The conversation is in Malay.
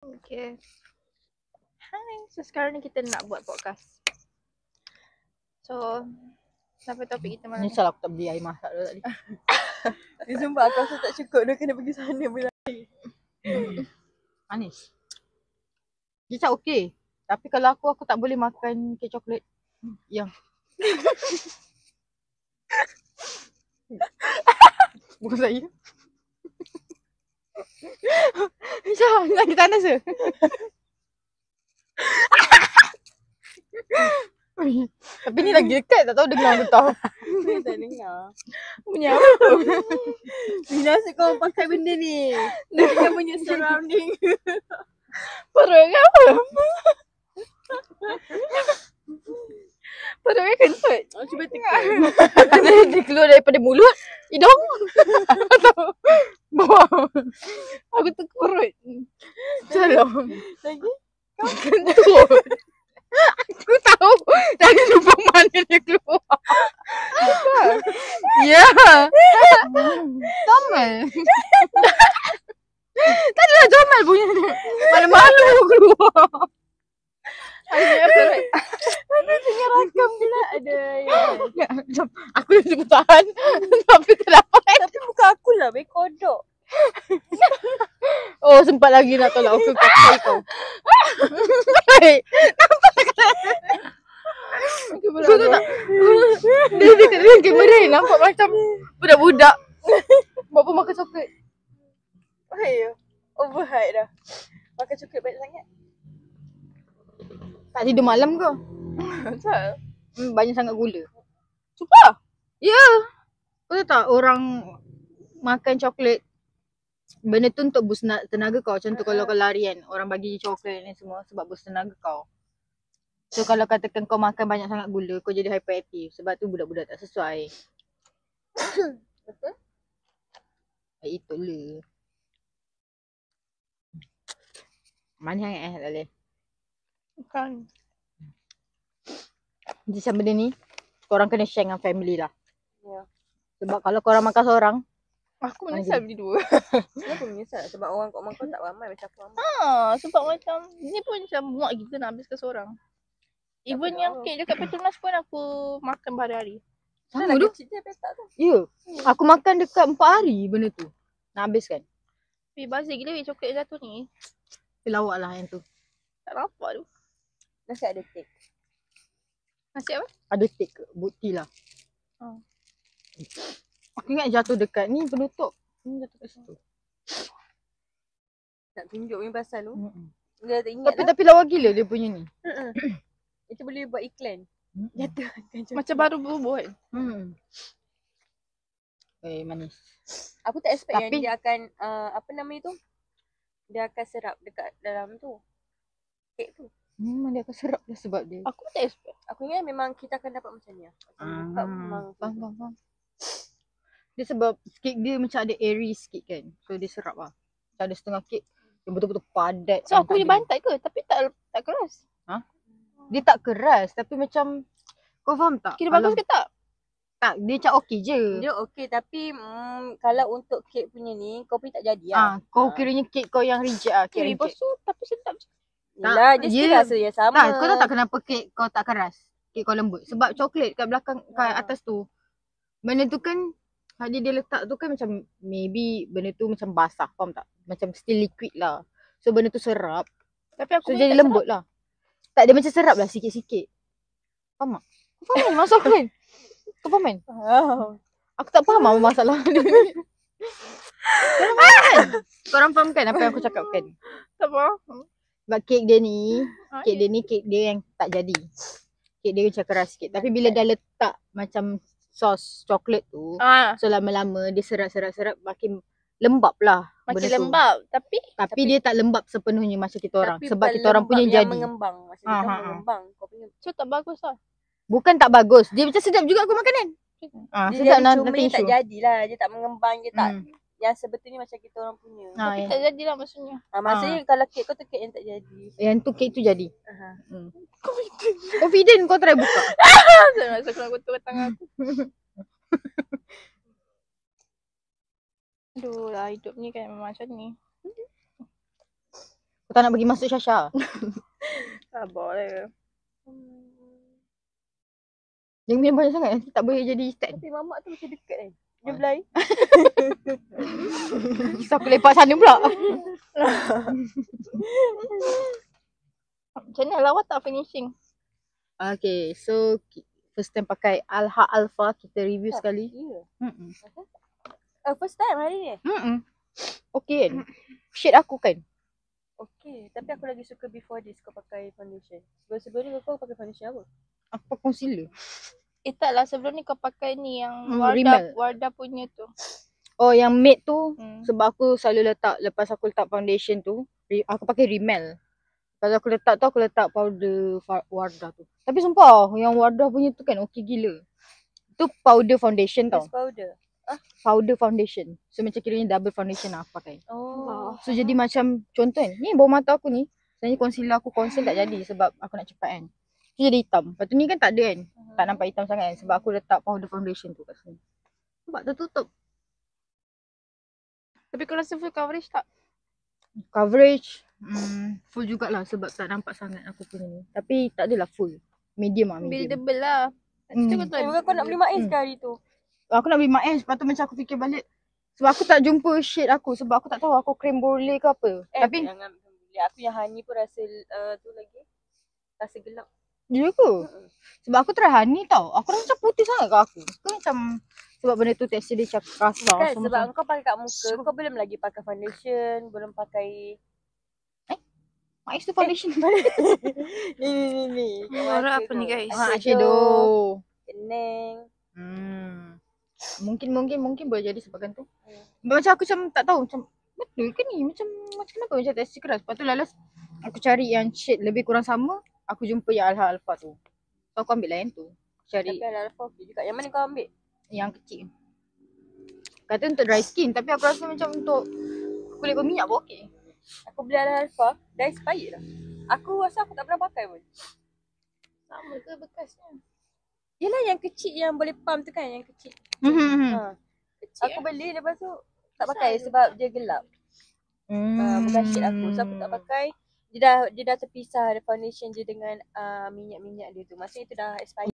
Okay. Hai, so sekarang ni kita nak buat podcast. So, sampai topik kita malam ni. Menyesal aku tak beli air masak dulu tadi. Dia sumpah aku rasa tak cukup. Dia kena pergi sana beli air. Manis. Dia cakap okey. Tapi kalau aku tak boleh makan kek coklat. Yang bukan saya. Macam lagi panas ke? Tapi ni lagi dekat, tak tahu dengar betul. Dia tak dengar. Punya apa tu? Bila asyik kau pakai benda ni. Dia dengar punya surrounding. Perut ke apa? Perut ke kentut? Oh, cuba tekan. Dia keluar daripada mulut, hidung atau bawah. Aku tu perut. Salam. Lagi? Kentut. Aku tahu dari lubang mana dia keluar. Ya. Jamal. Tadilah Jamal punya dia. Malu-malu keluar. Asyik perut. Ada tengah rakam pula. Ada yang. Aku dah cuba tahan. Tapi tak dapat. Tapi bukan aku lah. Baik kodok. Oh, sempat lagi nak tolak aku pakai kau. Baik. Aku Kau tahu tak? Dia dekat dengan kamera ni nampak macam budak-budak. Bapak makan coklat. Wah, overhype dah. Makan coklat banyak sangat. Tak tidur malam ke? Macam? Banyak sangat gula. Sumpah? Ya. Kau tahu tak orang makan coklat, benda tu untuk boost tenaga kau. Macam tu kalau kau lari kan, orang bagi coklat ni semua sebab boost tenaga kau. So kalau katakan kau makan banyak sangat gula, kau jadi hyperaktif. Sebab tu budak-budak tak sesuai. Betul? Itu le. Manis sangat tak boleh. Bukan. Macam benda ni, korang kena share dengan family lah. Ya. Sebab kalau korang makan seorang, Aku menyesal beli dua. Kenapa menyesal? Sebab orang kat rumah kau tak ramai macam aku ramai. Sebab macam ni pun macam muak kita nak habiskan seorang. Even apa yang tahu. kek dekat Petronas pun aku makan berhari-hari. sama tu. Kecil dia petak tu. Ya. Aku makan dekat 4 hari benda tu. Nak habiskan. Tapi bazir gila weh coklat jatuh ni. Pelawak lah yang tu. Tak nampak tu. Nasi ada kek. Nasi apa? Ada tik bukti lah. Oh. Aku ingat jatuh dekat ni penutup. Ni jatuh kat situ. Nak tunjuk punya pasal tu. Mm-mm. Dia tak ingat lah. Tapi lawa gila dia punya ni. Itu boleh buat iklan. Jatuh akan jatuh. Macam baru bubuh kan. Manis. Aku tak expect yang Tapi- dia akan apa nama itu? Dia akan serap dekat dalam tu. Kek tu. Memang dia akan serap lah sebab dia. Aku tak expect. Aku ingat memang kita akan dapat macam ni. Macam buka memang Faham. Dia sebab kek dia macam ada airy sikit kan. So dia serap lah. Macam ada setengah kek yang betul-betul padat. So kan, aku punya tak ada- bantat ke? Tapi tak keras. Dia tak keras tapi macam kau faham tak? Kira Kalau- bagus ke tak? Tak, dia macam okey je. dia okey tapi kalau untuk kek punya ni kau pun tak jadi lah. Kau kiranya kek kau yang reject lah. Kek Lepas reject. tu tapi sedap je. Yelah, dia tak, still dia- rasa yang sama. Tak, kau tahu tak kenapa kek kau tak keras? Kek kau lembut. Sebab coklat kat belakang, kat atas tu. Benda tu kan, hadi dia letak tu kan macam maybe benda tu macam basah. Faham tak? Macam still liquid lah. So benda tu serap. Tapi aku So punya jadi tak lembut lah. Tak, dia macam serap lah sikit-sikit. Faham tak? Kau faham kan maksud aku kan? Kau faham kan? Aku tak faham apa masalah dia. Korang faham kan? Korang faham kan apa yang aku cakap kan? Tak apa. Sebab kek dia ni, kek dia yang tak jadi. Kek dia macam keras sikit. Tapi bila dah letak macam sos coklat tu, so lama-lama dia serap makin lembab lah. Makin benda tu. lembab. Tapi dia tak lembab sepenuhnya macam kita orang. Tapi Sebab kita orang punya yang jadi. mengembang. Macam kita mengembang. Kau punya So tak bagus lah. Bukan tak bagus. Dia macam sedap juga aku makan kan. dia Sedap jadi cuma nanti dia tak isu. jadilah. Dia tak mengembang. Dia tak yang sebetulnya macam kita orang punya. Tapi tak jadilah maksudnya. Maksudnya kalau kek kau tu kek yang tak jadi. Yang tu kek tu jadi. Aha. Confident kau try buka. Masa aku nak kotor tangan aku. Aduh lah hidup ni kan memang macam ni. Aku tak nak bagi masuk Syasha. Sabar lah. Jangan minum banyak sangat, nanti tak boleh jadi stand. Tapi mamak tu macam dekat kan. Dia belai. So aku lepak sana pula. Macam mana lah, awak tak finishing? Okay, so first time pakai Alha Alpha, kita review sekali. Ya. Mm-mm. First time hari ni. Okay kan? Shade aku kan? Okay. Tapi aku lagi suka before this kau pakai foundation. Sebelum ni kau pakai foundation apa? Apa concealer? Tak lah, sebelum ni kau pakai ni yang Rimmel. Wardah punya tu. Oh, yang matte tu. Hmm. Sebab aku selalu letak, lepas aku letak foundation tu, aku pakai Rimmel. Lepas aku letak tu, aku letak powder Wardah tu. Tapi sumpah, yang Wardah punya tu kan okey gila. Tu powder foundation tau. Face powder. Powder foundation. So macam kiranya double foundation lah aku pakai. Oh. So jadi macam contoh kan, ni bawah mata aku ni, sebenarnya concealer aku conceal tak jadi sebab aku nak cepat kan. So jadi hitam. Lepas tu ni kan tak ada kan. Tak nampak hitam sangat kan sebab aku letak powder foundation tu kat sini. Nampak tertutup. Tapi kau rasa full coverage tak? Coverage full jugalah sebab tak nampak sangat aku punya ni. Tapi tak adalah full. Medium lah, medium. Buildable lah. Nanti kau try. Bukan kau nak beli Mak S ke hari tu? Aku nak beli Mak S, lepas tu macam aku fikir balik. Sebab aku tak jumpa shade aku sebab aku tak tahu aku cream boleh ke apa. Tapi jangan beli. Aku yang honey pun rasa tu lagi. Rasa gelap. ya ke? Sebab aku try honey tau. Aku rasa macam putih sangat kat aku. Aku macam sebab benda tu tekstur dia macam kasar. Kan so sebab macam, kau pakai kat muka, kau belum lagi pakai foundation, belum pakai Mak S tu foundation. ni. Orang apa ni guys? Eyeshadow. Keneng. Mungkin boleh jadi sebabkan tu. Macam aku macam tak tahu macam betul ke ni? Macam kenapa macam tekstur keras. Lepas tu lalas aku cari yang shade lebih kurang sama. Aku jumpa yang Alha Alpha tu. So aku ambil lah yang tu. Cari Tapi Alpha okey juga. Yang mana kau ambil? yang kecil. Kata untuk dry skin tapi aku rasa macam untuk kulit berminyak pun okey. Aku beli Alpha, dah expired dah. Aku rasa aku tak pernah pakai pun. Sama ke bekasnya? Yelah yang kecil yang boleh pump tu kan, yang kecil. Kecil Aku beli lepas tu tak pakai sebab dia gelap. Bukan shade aku. So aku tak pakai. Dia dah terpisah ada foundation je dengan minyak-minyak dia tu. Maksudnya itu dah expired.